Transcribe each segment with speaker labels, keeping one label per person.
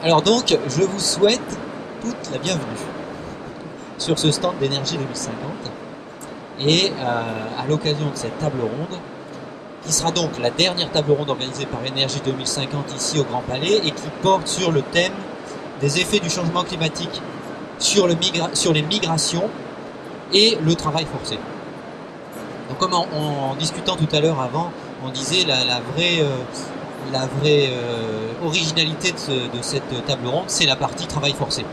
Speaker 1: Alors donc, je vous souhaite toute la bienvenue sur ce stand d'énergie 2050 et à l'occasion de cette table ronde, qui sera donc la dernière table ronde organisée par Énergie 2050 ici au Grand Palais et qui porte sur le thème des effets du changement climatique sur les migrations et le travail forcé. Donc comme en discutant tout à l'heure avant, on disait la vraie originalité de cette table ronde, c'est la partie travail forcé.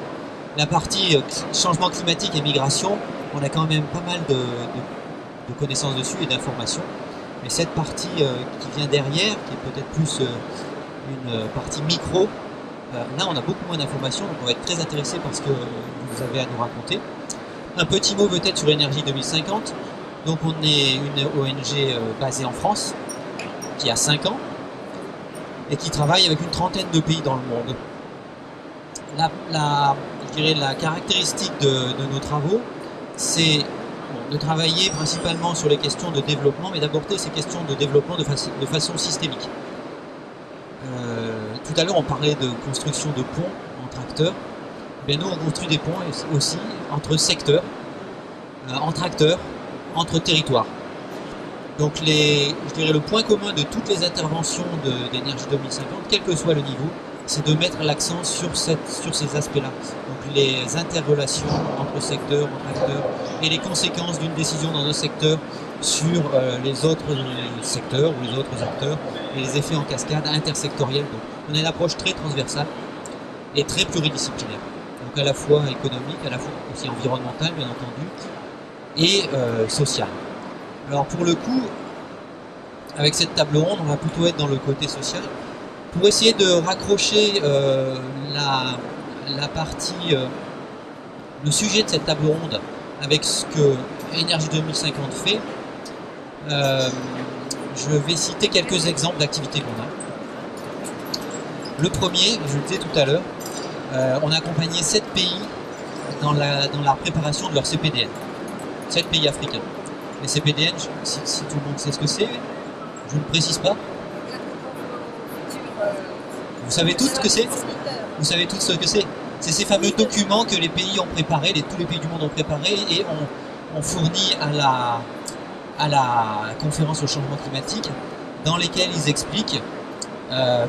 Speaker 1: La partie changement climatique et migration, on a quand même pas mal de connaissances dessus et d'informations. Mais cette partie qui vient derrière, qui est peut-être plus une partie micro, là on a beaucoup moins d'informations, donc on va être très intéressé par ce que vous avez à nous raconter. Un petit mot peut-être sur Énergie 2050. Donc on est une ONG basée en France, qui a 5 ans, et qui travaille avec une trentaine de pays dans le monde. Je dirais la caractéristique de nos travaux, c'est de travailler principalement sur les questions de développement, mais d'aborder ces questions de développement de façon systémique. Tout à l'heure, on parlait de construction de ponts entre acteurs. Bien, nous, on construit des ponts aussi entre secteurs, entre acteurs, entre territoires. Donc, je dirais le point commun de toutes les interventions d'Énergie 2050, quel que soit le niveau, c'est de mettre l'accent sur ces aspects-là. Donc les interrelations entre secteurs, entre acteurs, et les conséquences d'une décision dans un secteur sur les autres secteurs ou les autres acteurs, et les effets en cascade intersectoriels. Donc on a une approche très transversale et très pluridisciplinaire. Donc à la fois économique, à la fois aussi environnementale, bien entendu, et sociale. Alors pour le coup, avec cette table ronde, on va plutôt être dans le côté social, pour essayer de raccrocher la partie, le sujet de cette table ronde avec ce que Énergie 2050 fait. Je vais citer quelques exemples d'activités qu'on a. Le premier, je le disais tout à l'heure, on a accompagné 7 pays dans la préparation de leur CPDN. 7 pays africains. Les CPDN, si tout le monde sait ce que c'est, je ne précise pas. Vous savez tous ce que c'est? Vous savez tous ce que c'est? C'est ces fameux documents que les pays ont préparés, tous les pays du monde ont préparés et ont fourni à la conférence au changement climatique, dans lesquels ils expliquent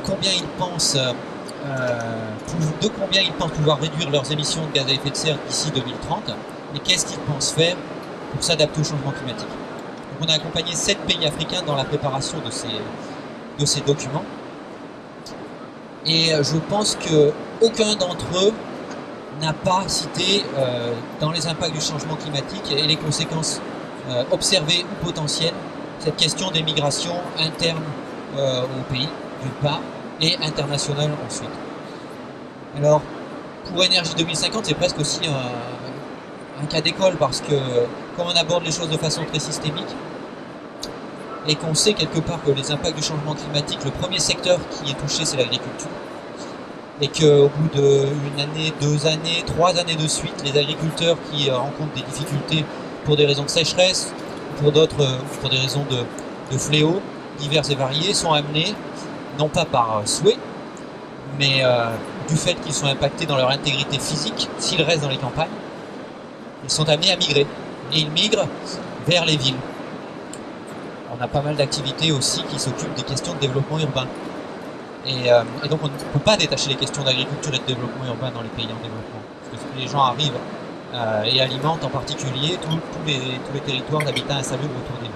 Speaker 1: combien ils pensent pouvoir réduire leurs émissions de gaz à effet de serre d'ici 2030 et qu'est-ce qu'ils pensent faire pour s'adapter au changement climatique. Donc on a accompagné 7 pays africains dans la préparation de ces documents. Et je pense qu'aucun d'entre eux n'a pas cité dans les impacts du changement climatique et les conséquences observées ou potentielles cette question des migrations internes au pays, d'une part, et internationales ensuite. Alors, pour Énergie 2050, c'est presque aussi un cas d'école parce que comme on aborde les choses de façon très systémique et qu'on sait quelque part que les impacts du changement climatique, le premier secteur qui est touché, c'est l'agriculture. Et qu'au bout d'une année, 2 années, 3 années de suite, les agriculteurs qui rencontrent des difficultés pour des raisons de sécheresse, pour des raisons de fléaux divers et variés, sont amenés, non pas par souhait, mais du fait qu'ils sont impactés dans leur intégrité physique, s'ils restent dans les campagnes, ils sont amenés à migrer. Et ils migrent vers les villes. On a pas mal d'activités aussi qui s'occupent des questions de développement urbain. Et donc on ne peut pas détacher les questions d'agriculture et de développement urbain dans les pays en développement. Parce que les gens arrivent et alimentent en particulier tous les territoires d'habitat insalubre autour des villes.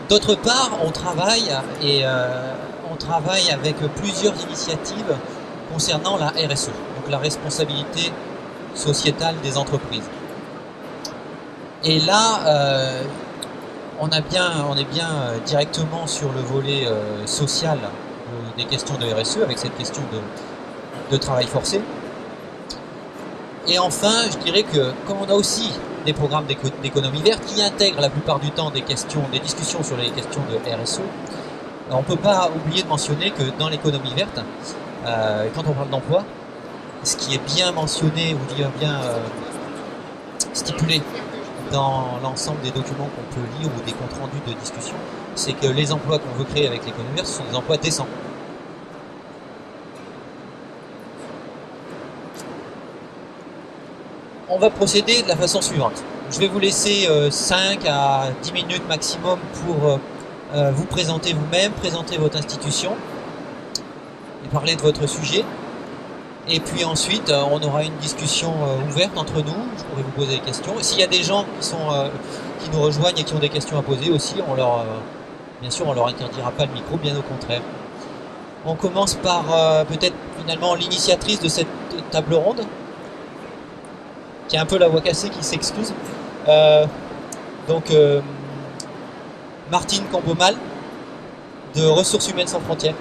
Speaker 1: D'autre part, on travaille avec plusieurs initiatives concernant la RSE, donc la responsabilité sociétale des entreprises. Et là, on est bien directement sur le volet social des questions de RSE, avec cette question de travail forcé. Et enfin, je dirais que comme on a aussi des programmes d'économie verte qui intègrent la plupart du temps des discussions sur les questions de RSE, on ne peut pas oublier de mentionner que dans l'économie verte, quand on parle d'emploi, ce qui est bien mentionné ou bien stipulé dans l'ensemble des documents qu'on peut lire ou des comptes rendus de discussion, c'est que les emplois qu'on veut créer avec l'économie verte, ce sont des emplois décents. On va procéder de la façon suivante. Je vais vous laisser 5 à 10 minutes maximum pour vous présenter vous-même, présenter votre institution et parler de votre sujet. Et puis ensuite, on aura une discussion ouverte entre nous. Je pourrai vous poser des questions. Et s'il y a des gens qui nous rejoignent et qui ont des questions à poser aussi, bien sûr, on leur interdira pas le micro, bien au contraire. On commence par peut-être finalement l'initiatrice de cette table ronde, qui est un peu la voix cassée, qui s'excuse. Martine Campomal, de Ressources Humaines Sans Frontières.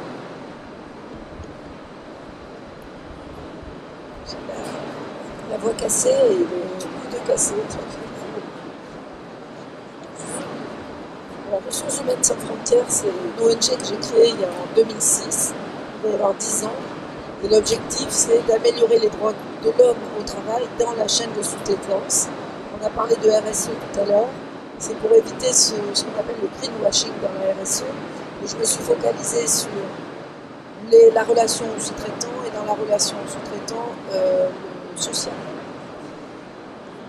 Speaker 2: La voix cassée et le coup de cassé. Alors, Ressources Humaines Sans Frontières, c'est une ONG que j'ai créée en 2006, il va y avoir 10 ans. Et l'objectif, c'est d'améliorer les droits de l'homme au travail dans la chaîne de sous-traitance. On a parlé de RSE tout à l'heure. C'est pour éviter ce qu'on appelle le greenwashing dans la RSE. Et je me suis focalisée sur la relation au sous-traitant et dans la relation au sous-traitant le social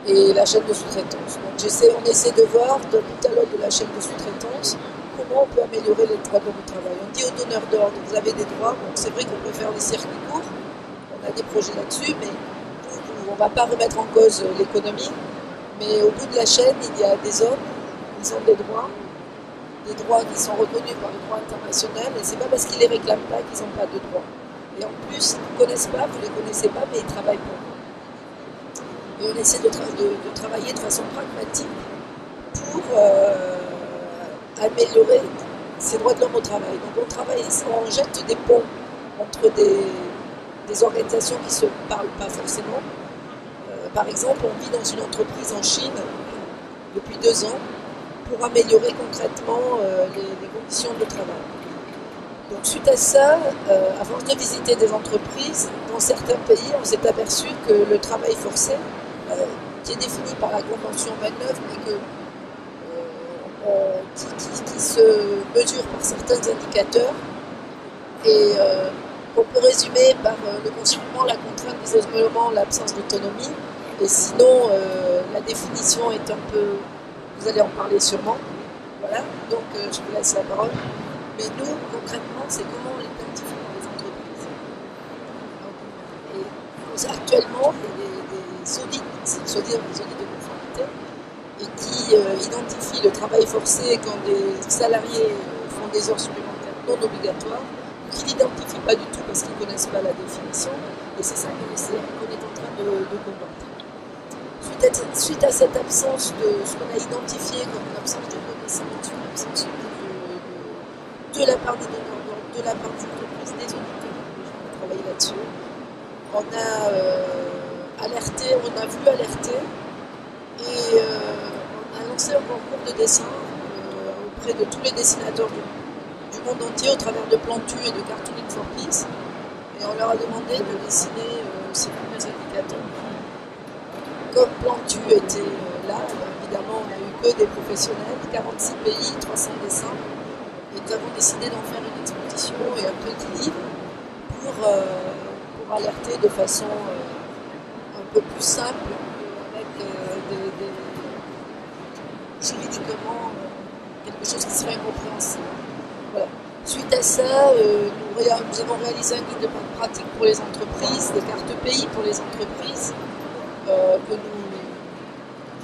Speaker 2: et la chaîne de sous-traitance. Donc on essaie de voir tout à l'heure de la chaîne de sous-traitance comment on peut améliorer les droits de l'homme au travail. On dit aux donneurs d'ordre, vous avez des droits, donc c'est vrai qu'on peut faire des circuits courts, on a des projets là-dessus, mais on ne va pas remettre en cause l'économie, mais au bout de la chaîne, il y a des hommes, ils ont des droits qui sont reconnus par le droit international, et c'est pas parce qu'ils les réclament pas qu'ils n'ont pas de droits. Et en plus, ils ne vous connaissent pas, vous ne les connaissez pas, mais ils travaillent pour vous. Et on essaie de travailler de façon pragmatique pour améliorer ces droits de l'homme au travail. Donc on jette des ponts entre des organisations qui ne se parlent pas forcément. Par exemple, on vit dans une entreprise en Chine depuis 2 ans pour améliorer concrètement les conditions de travail. Donc suite à ça, à force de visiter des entreprises, dans certains pays, on s'est aperçu que le travail forcé, qui est défini par la Convention 29, mais qui se mesure par certains indicateurs, et qu'on peut résumer par le confinement, la contrainte, l'isolement, l'absence d'autonomie. Et sinon, la définition est un peu... Vous allez en parler sûrement. Voilà, donc je vous laisse la parole. Mais nous, concrètement, c'est comment on l'identifie dans les entreprises. Et actuellement, il y a des audits, c'est-à-dire des audits de conformité, et qui identifient le travail forcé quand des salariés font des heures supplémentaires non obligatoires, ou qui n'identifient pas du tout parce qu'ils ne connaissent pas la définition, et c'est ça qu'on est en train de combattre. Suite à cette absence de ce qu'on a identifié comme une absence de connaissance, une absence de la part des donneurs d'ordre, de la part des entreprises, des auditeurs, on a travaillé là-dessus. On a voulu alerter et on a lancé un concours de dessin auprès de tous les dessinateurs du monde entier au travers de Plantu et de Cartooning for Peace. Et on leur a demandé de dessiner ces premiers indicateurs. Comme Plantu était là, évidemment, on n'a eu que des professionnels, 46 pays, 300 dessins. Et nous avons décidé d'en faire une exposition et un petit livre pour alerter de façon un peu plus simple, avec juridiquement quelque chose qui serait incompréhensible. Voilà. Suite à ça, nous avons réalisé un guide de bonne pratique pour les entreprises, des cartes pays pour les entreprises,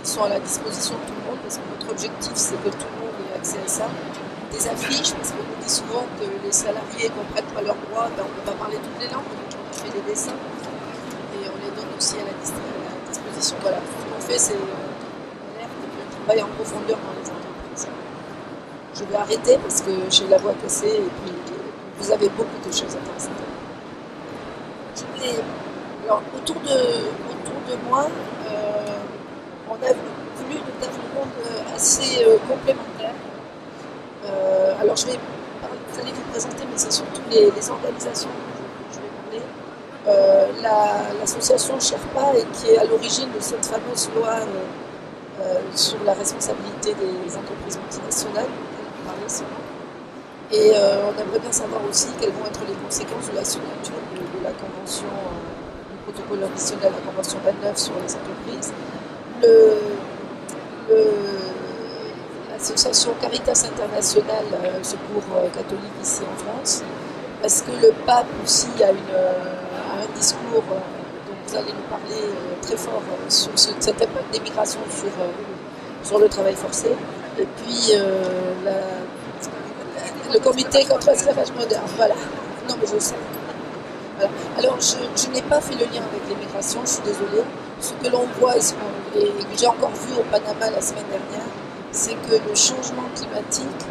Speaker 2: qui sont à la disposition de tout le monde, parce que notre objectif c'est que tout le monde ait accès à ça. Des affiches, parce qu'on nous dit souvent que les salariés ne comprennent pas leurs droits, on ne peut pas parler toutes les langues, donc on fait des dessins et on les donne aussi à la disposition. Voilà, ce qu'on fait c'est alerte et puis on travaille en profondeur dans les entreprises. Je vais arrêter parce que j'ai la voix cassée et puis vous avez beaucoup de choses intéressantes. Alors, autour de moi, on a voulu une table ronde assez complémentaire. Alors vous allez vous présenter, mais c'est surtout les organisations que je vais parler. L'association Sherpa, qui est à l'origine de cette fameuse loi sur la responsabilité des entreprises multinationales, on parlait souvent. Et on aimerait bien savoir aussi quelles vont être les conséquences de la signature de la Convention protocole additionnel à la Convention 29 sur les entreprises. L'association Caritas International Secours catholique ici en France, parce que le pape aussi a un discours dont vous allez nous parler très fort sur cet impact des migrations sur le travail forcé. Et puis le comité contre l'esclavage moderne, voilà. Non mais je sais. Voilà. Alors je n'ai pas fait le lien avec les migrations, je suis désolée. Ce que l'on voit et que j'ai encore vu au Panama la semaine dernière, c'est que le changement climatique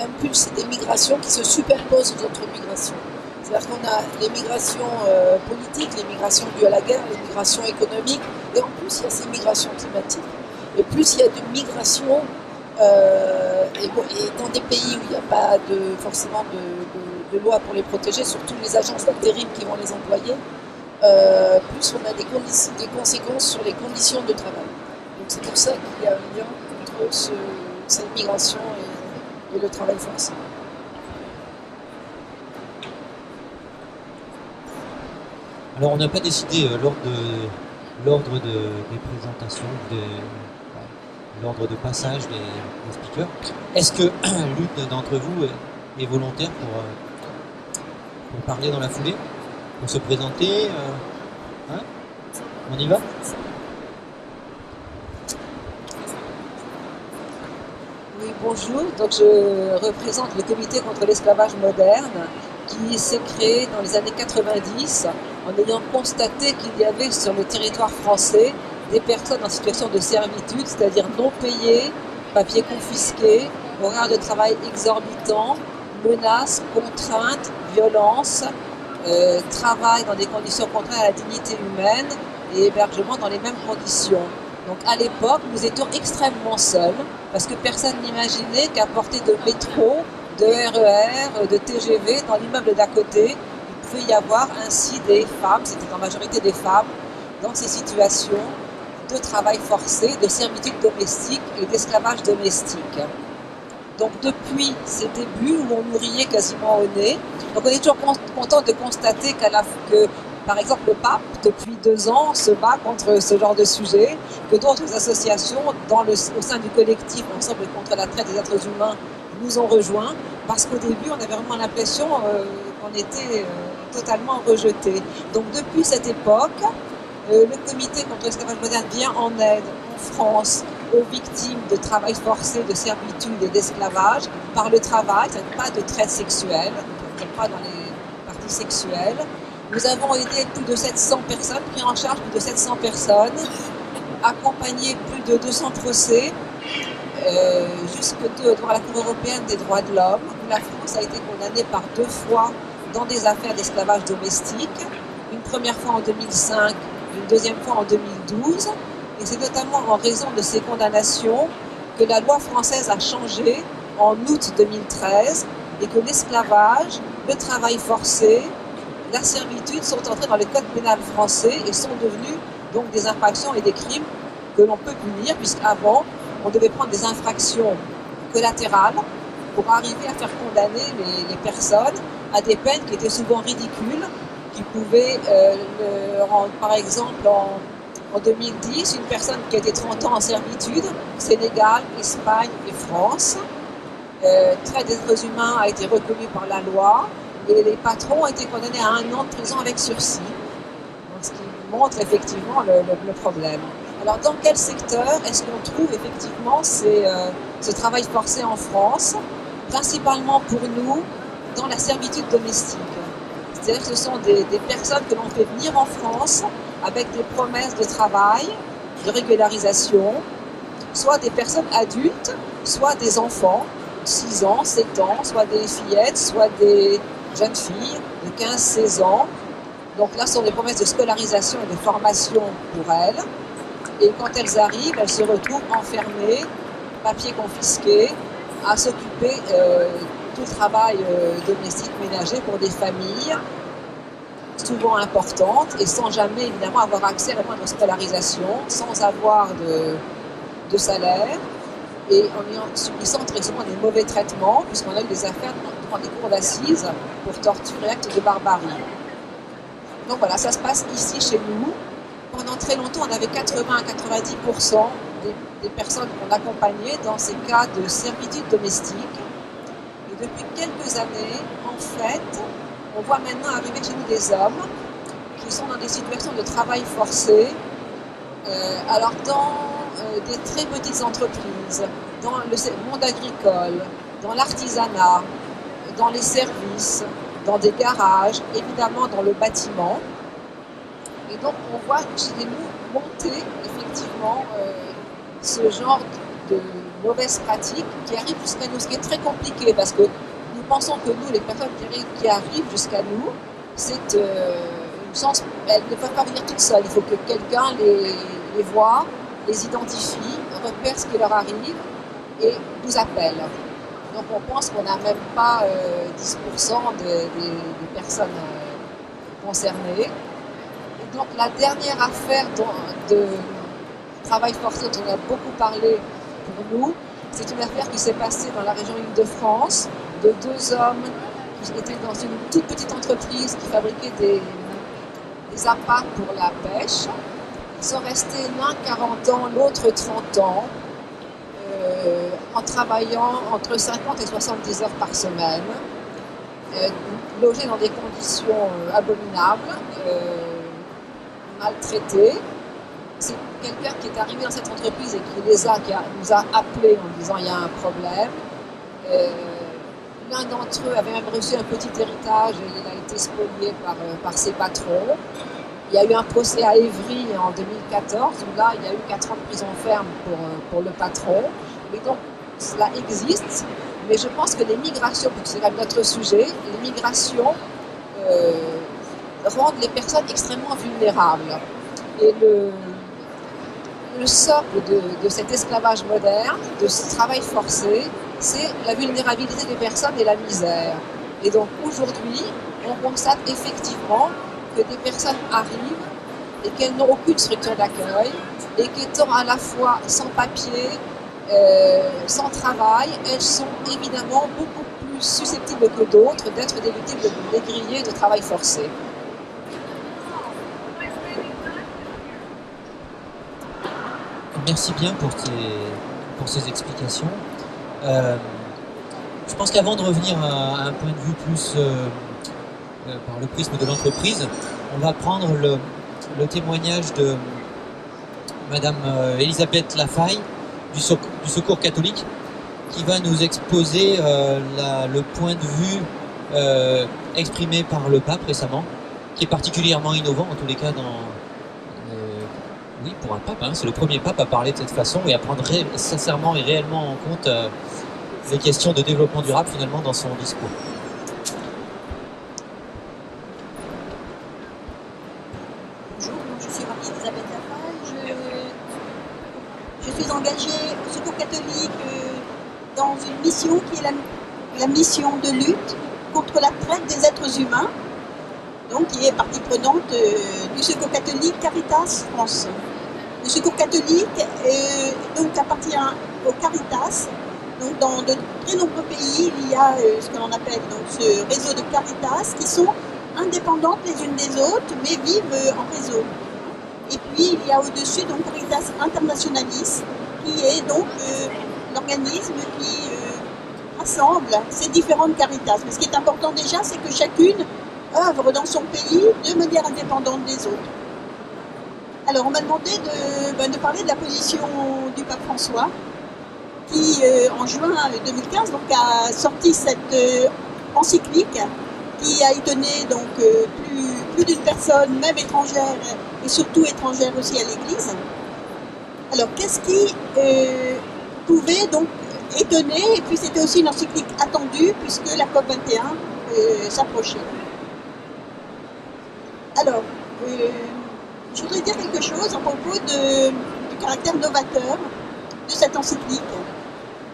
Speaker 2: impulse des migrations qui se superposent aux autres migrations. C'est-à-dire qu'on a les migrations politiques, les migrations dues à la guerre, les migrations économiques, et en plus il y a ces migrations climatiques. Et plus il y a de migrations, et dans des pays où il n'y a pas forcément de loi pour les protéger, surtout les agences d'intérim qui vont les employer, plus on a des conséquences sur les conditions de travail. Donc c'est pour ça qu'il y a un lien entre cette migration et le travail forcé.
Speaker 1: Alors on n'a pas décidé l'ordre des présentations, l'ordre de passage des speakers. Est-ce que l'une d'entre vous est volontaire pour parler dans la foulée, pour se présenter On y va ?
Speaker 3: Oui, bonjour. Donc, je représente le comité contre l'esclavage moderne qui s'est créé dans les années 90 en ayant constaté qu'il y avait sur le territoire français des personnes en situation de servitude, c'est-à-dire non payées, papiers confisqués, horaires de travail exorbitants, menaces, contraintes, violences, travail dans des conditions contraires à la dignité humaine et hébergement dans les mêmes conditions. Donc à l'époque, nous étions extrêmement seuls parce que personne n'imaginait qu'à portée de métro, de RER, de TGV, dans l'immeuble d'à côté, il pouvait y avoir ainsi des femmes, c'était en majorité des femmes, dans ces situations de travail forcé, de servitude domestique et d'esclavage domestique. Donc depuis ces débuts où on nous riait quasiment au nez, donc on est toujours content de constater que par exemple le pape, depuis 2 ans, se bat contre ce genre de sujet, que d'autres associations au sein du collectif Ensemble contre la traite des êtres humains nous ont rejoints, parce qu'au début on avait vraiment l'impression qu'on était totalement rejetés. Donc depuis cette époque, le comité contre l'esclavage moderne vient en aide en France aux victimes de travail forcé, de servitude et d'esclavage par le travail, c'est-à-dire pas de traite sexuelle, pas dans les parties sexuelles. Nous avons aidé plus de 700 personnes, pris en charge plus de 700 personnes, accompagné plus de 200 procès, jusque devant la Cour européenne des droits de l'homme, où la France a été condamnée par 2 fois dans des affaires d'esclavage domestique, une première fois en 2005, une deuxième fois en 2012, et c'est notamment en raison de ces condamnations que la loi française a changé en août 2013 et que l'esclavage, le travail forcé, la servitude sont entrés dans le code pénal français et sont devenus donc des infractions et des crimes que l'on peut punir, puisqu'avant, on devait prendre des infractions collatérales pour arriver à faire condamner les personnes à des peines qui étaient souvent ridicules, qui pouvaient par exemple en 2010, une personne qui a été 30 ans en servitude, Sénégal, Espagne et France, traite des êtres humains a été reconnu par la loi et les patrons ont été condamnés à 1 an de prison avec sursis. Donc, ce qui montre effectivement le problème. Alors dans quel secteur est-ce qu'on trouve effectivement ce travail forcé en France? Principalement pour nous dans la servitude domestique. C'est-à-dire que ce sont des personnes que l'on fait venir en France avec des promesses de travail, de régularisation, soit des personnes adultes, soit des enfants, 6 ans, 7 ans, soit des fillettes, soit des jeunes filles de 15-16 ans. Donc là, ce sont des promesses de scolarisation et de formation pour elles. Et quand elles arrivent, elles se retrouvent enfermées, papiers confisqués, à s'occuper du travail domestique ménager pour des familles souvent importantes et sans jamais évidemment avoir accès à la moindre scolarisation, sans avoir de salaire et en subissant très souvent des mauvais traitements, puisqu'on a eu des affaires devant des cours d'assises pour torture et actes de barbarie. Donc voilà, ça se passe ici chez nous. Pendant très longtemps, on avait 80 à 90% des personnes qu'on accompagnait dans ces cas de servitude domestique. Et depuis quelques années, en fait, on voit maintenant arriver chez nous des hommes qui sont dans des situations de travail forcé, alors dans des très petites entreprises, dans le monde agricole, dans l'artisanat, dans les services, dans des garages, évidemment dans le bâtiment. Et donc on voit chez nous monter effectivement ce genre de mauvaises pratiques qui arrivent jusqu'à nous, ce qui est très compliqué parce que nous pensons que nous, les personnes qui arrivent jusqu'à nous, c'est une chance, elles ne peuvent pas venir toutes seules, il faut que quelqu'un les voit, les identifie, repère ce qui leur arrive et nous appelle. Donc on pense qu'on n'a même pas 10% des personnes concernées. Et donc la dernière affaire de travail forcé dont on a beaucoup parlé pour nous, c'est une affaire qui s'est passée dans la région Île-de-France de deux hommes qui étaient dans une toute petite entreprise qui fabriquait des appâts pour la pêche. Ils sont restés l'un 40 ans, l'autre 30 ans, en travaillant entre 50 et 70 heures par semaine, logés dans des conditions abominables, maltraités. C'est quelqu'un qui est arrivé dans cette entreprise et qui nous a appelés en disant il y a un problème. L'un d'entre eux avait même reçu un petit héritage et il a été spolié par ses patrons. Il y a eu un procès à Évry en 2014 où là il y a eu 4 ans de prison ferme pour le patron. Et donc cela existe, mais je pense que les migrations, puisque c'est quand même notre sujet, les migrations rendent les personnes extrêmement vulnérables. Et le socle de cet esclavage moderne, de ce travail forcé, c'est la vulnérabilité des personnes et la misère. Et donc aujourd'hui, on constate effectivement que des personnes arrivent et qu'elles n'ont aucune structure d'accueil et qu'étant à la fois sans papier, sans travail, elles sont évidemment beaucoup plus susceptibles que d'autres d'être des victimes des grillés de travail forcé.
Speaker 1: Merci bien pour ces explications. Je pense qu'avant de revenir à un point de vue plus par le prisme de l'entreprise, on va prendre le témoignage de Madame Elisabeth Lafaille du Secours catholique qui va nous exposer le point de vue exprimé par le pape récemment, qui est particulièrement innovant en tous les cas oui, pour un pape, hein, c'est le premier pape à parler de cette façon et à prendre sincèrement et réellement en compte les questions de développement durable finalement dans son discours.
Speaker 4: Bonjour, je suis Elisabeth Lafaille. Je suis engagée au Secours catholique dans une mission qui est la mission de lutte contre la traite des êtres humains, donc qui est partie prenante du Secours catholique Caritas France. Le Secours catholique donc appartient au Caritas. Donc dans de très nombreux pays, il y a ce que l'on appelle donc, ce réseau de Caritas qui sont indépendantes les unes des autres, mais vivent en réseau. Et puis il y a au-dessus donc Caritas Internationalis, qui est donc l'organisme qui rassemble ces différentes Caritas. Mais ce qui est important déjà, c'est que chacune œuvre dans son pays de manière indépendante des autres. Alors on m'a demandé de parler de la position du pape François, qui en juin 2015 donc, a sorti cette encyclique qui a étonné donc, plus d'une personne, même étrangère, et surtout étrangère aussi à l'Église. Alors qu'est-ce qui pouvait donc étonner, et puis c'était aussi une encyclique attendue puisque la COP21 s'approchait. Alors, je voudrais dire quelque chose à propos du caractère novateur de cette encyclique.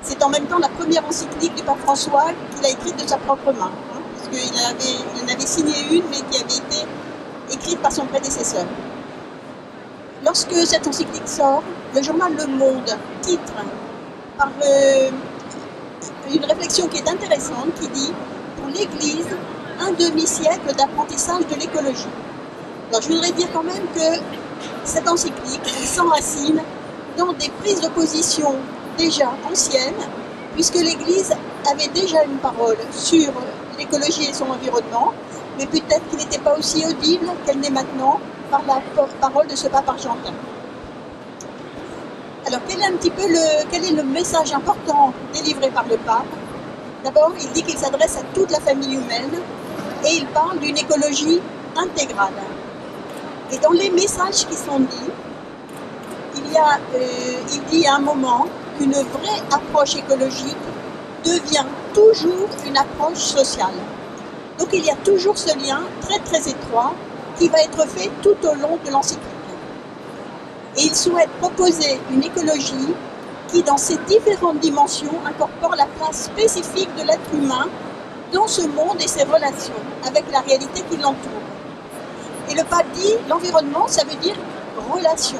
Speaker 4: C'est en même temps la première encyclique du pape François qu'il a écrite de sa propre main, hein, puisqu'il en avait signé une, mais qui avait été écrite par son prédécesseur. Lorsque cette encyclique sort, le journal Le Monde titre par une réflexion qui est intéressante, qui dit « Pour l'Église, un demi-siècle d'apprentissage de l'écologie ». Alors je voudrais dire quand même que cette encyclique s'enracine dans des prises de position déjà anciennes, puisque l'Église avait déjà une parole sur l'écologie et son environnement, mais peut-être qu'il n'était pas aussi audible qu'elle n'est maintenant par la parole de ce pape argentin. Alors quel est le message important délivré par le pape? D'abord, il dit qu'il s'adresse à toute la famille humaine et il parle d'une écologie intégrale. Et dans les messages qui sont dits, il dit à un moment qu'une vraie approche écologique devient toujours une approche sociale. Donc il y a toujours ce lien très très étroit qui va être fait tout au long de l'encyclique. Et il souhaite proposer une écologie qui, dans ses différentes dimensions, incorpore la place spécifique de l'être humain dans ce monde et ses relations avec la réalité qui l'entoure. Et le pape dit, l'environnement, ça veut dire relation.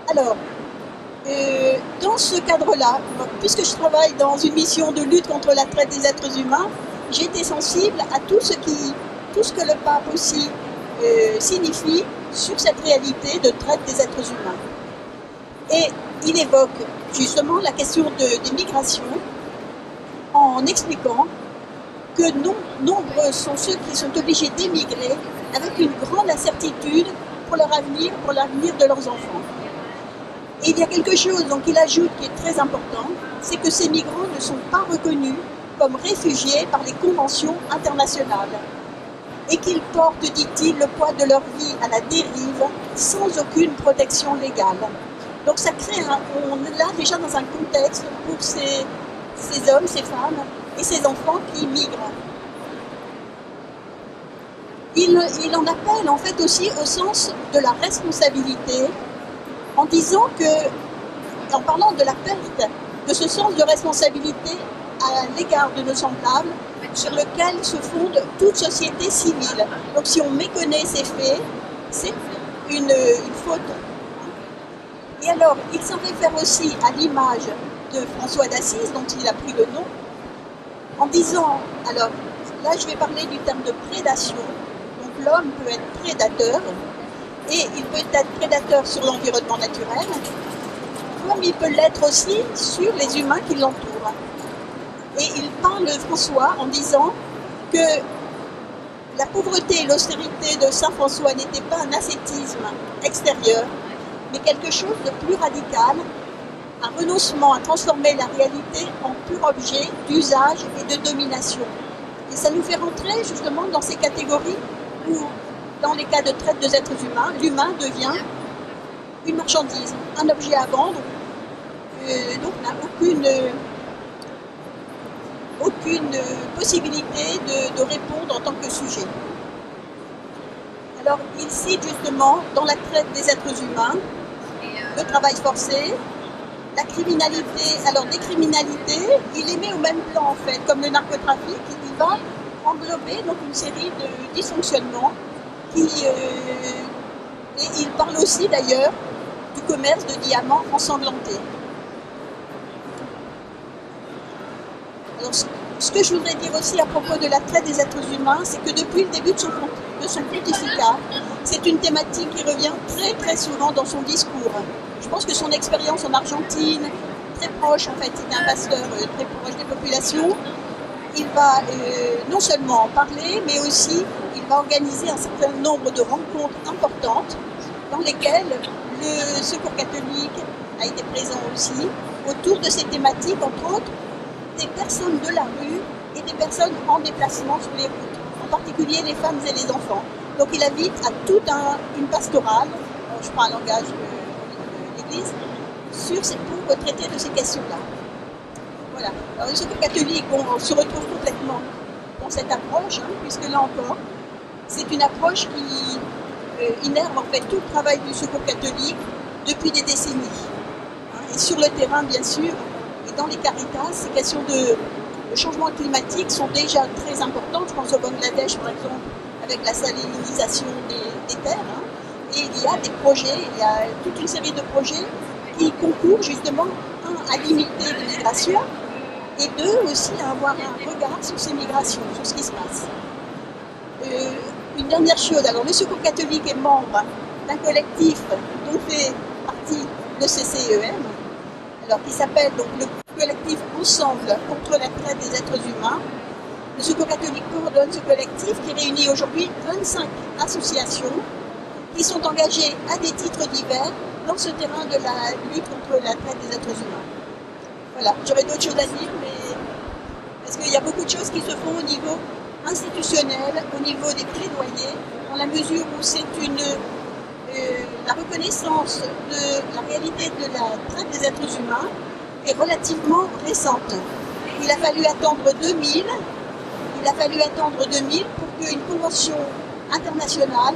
Speaker 4: Alors, dans ce cadre-là, puisque je travaille dans une mission de lutte contre la traite des êtres humains, j'ai été sensible à tout ce que le pape aussi signifie sur cette réalité de traite des êtres humains. Et il évoque justement la question des migrations en expliquant que nombreux sont ceux qui sont obligés d'émigrer avec une grande incertitude pour leur avenir, pour l'avenir de leurs enfants. Et il y a quelque chose donc il ajoute qui est très important, c'est que ces migrants ne sont pas reconnus comme réfugiés par les conventions internationales et qu'ils portent, dit-il, le poids de leur vie à la dérive sans aucune protection légale. Donc ça crée, on est là déjà dans un contexte pour ces hommes, ces femmes et ces enfants qui migrent. Il en appelle en fait aussi au sens de la responsabilité en disant en parlant de la perte de ce sens de responsabilité à l'égard de nos semblables, sur lequel se fonde toute société civile. Donc si on méconnaît ces faits, c'est une faute. Et alors, il s'en réfère aussi à l'image de François d'Assise, dont il a pris le nom, en disant, alors là je vais parler du terme de prédation, donc l'homme peut être prédateur, et il peut être prédateur sur l'environnement naturel, comme il peut l'être aussi sur les humains qui l'entourent. Et il parle, François, en disant que la pauvreté et l'austérité de Saint François n'étaient pas un ascétisme extérieur, mais quelque chose de plus radical, un renoncement à transformer la réalité en pur objet d'usage et de domination. Et ça nous fait rentrer justement dans ces catégories où, dans les cas de traite des êtres humains, l'humain devient une marchandise, un objet à vendre, donc n'a aucune possibilité de répondre en tant que sujet. Alors, il cite justement dans la traite des êtres humains le travail forcé, la criminalité. Alors, des criminalités, il les met au même plan en fait, comme le narcotrafic, il va englober donc une série de dysfonctionnements et il parle aussi d'ailleurs du commerce de diamants ensanglantés. Alors, ce que je voudrais dire aussi à propos de la traite des êtres humains, c'est que depuis le début de son pontificat, c'est une thématique qui revient très très souvent dans son discours. Je pense que son expérience en Argentine, très proche en fait, c'est un pasteur très proche des populations, il va non seulement en parler, mais aussi il va organiser un certain nombre de rencontres importantes dans lesquelles le Secours catholique a été présent aussi, autour de ces thématiques, entre autres, des personnes de la rue et des personnes en déplacement sur les routes, en particulier les femmes et les enfants. Donc il invite à toute une pastorale, je prends un langage de l'Église, pour traiter de ces questions-là. Voilà. Alors le Secours catholique, on se retrouve complètement dans cette approche, puisque là encore, c'est une approche qui innerve en fait tout le travail du Secours catholique depuis des décennies. Et sur le terrain, bien sûr, et dans les Caritas, ces questions de changement climatique sont déjà très importantes. Je pense au Bangladesh, par exemple, avec la salinisation des terres. Et il y a des projets, il y a toute une série de projets qui concourent justement, à limiter les migrations et deux, aussi à avoir un regard sur ces migrations, sur ce qui se passe. Une dernière chose, alors le Secours catholique est membre d'un collectif dont fait partie le CCEM, alors qui s'appelle donc le collectif Ensemble contre la traite des êtres humains. Le Secours catholique coordonne ce collectif qui réunit aujourd'hui 25 associations qui sont engagées à des titres divers dans ce terrain de la lutte contre la traite des êtres humains. Voilà, j'aurais d'autres choses à dire, mais parce qu'il y a beaucoup de choses qui se font au niveau institutionnel, au niveau des plaidoyers, dans la mesure où c'est la reconnaissance de la réalité de la traite des êtres humains est relativement récente. Il a fallu attendre 2000 pour qu'une convention internationale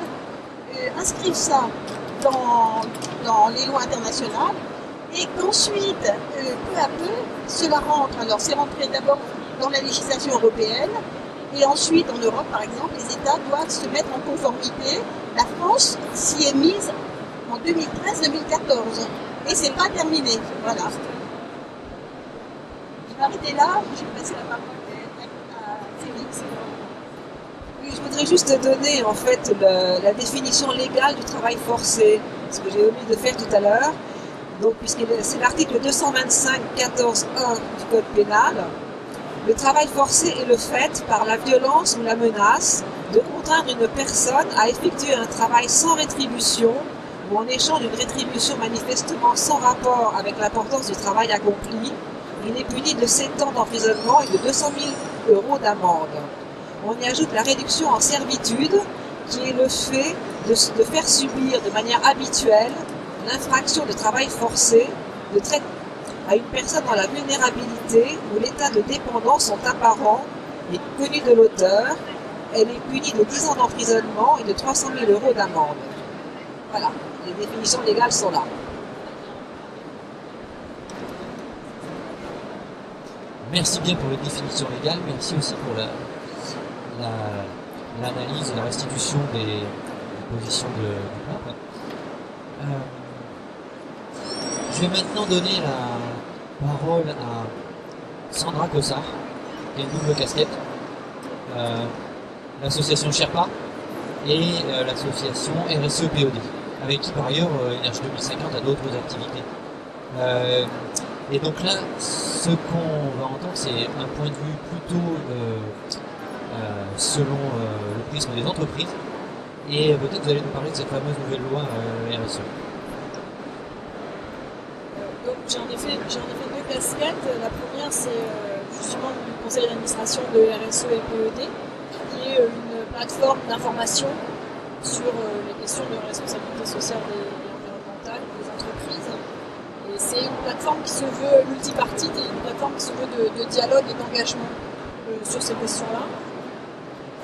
Speaker 4: inscrive ça dans les lois internationales et qu'ensuite, peu à peu, cela rentre. Alors c'est rentré d'abord dans la législation européenne et ensuite en Europe, par exemple, les États doivent se mettre en conformité. La France s'y est mise en 2013-2014 et c'est pas terminé. Voilà. Je vais arrêter là, je vais passer la parole à Félix.
Speaker 3: Oui, je voudrais juste donner en fait la définition légale du travail forcé, ce que j'ai omis de faire tout à l'heure. Donc, puisque c'est l'article 225-14-1 du Code pénal, le travail forcé est le fait, par la violence ou la menace, de contraindre une personne à effectuer un travail sans rétribution ou en échange d'une rétribution manifestement sans rapport avec l'importance du travail accompli. Il est puni de 7 ans d'emprisonnement et de 200 000 € d'amende. On y ajoute la réduction en servitude, qui est le fait de faire subir de manière habituelle l'infraction de travail forcé de traite à une personne dans la vulnérabilité où l'état de dépendance sont apparents et connus de l'auteur. Elle est punie de 10 ans d'emprisonnement et de 300 000 € d'amende. Voilà, les définitions légales sont là.
Speaker 1: Merci bien pour les définitions légales, merci aussi pour l'analyse et la restitution des positions du pape. Je vais maintenant donner la parole à Sandra Cossard, qui a une double casquette, l'association Sherpa et l'association RSE-POD, avec qui par ailleurs Énergie 2050 a d'autres activités. Et donc là, ce qu'on va entendre, c'est un point de vue plutôt selon le prisme des entreprises, et peut-être vous allez nous parler de cette fameuse nouvelle loi RSE.
Speaker 5: Donc j'ai en effet deux casquettes. La première, c'est justement du conseil d'administration de RSE et PED, qui est une plateforme d'information sur les questions de responsabilité sociale et environnementale des entreprises. Et c'est une plateforme qui se veut multipartite et une plateforme qui se veut de dialogue et d'engagement sur ces questions-là.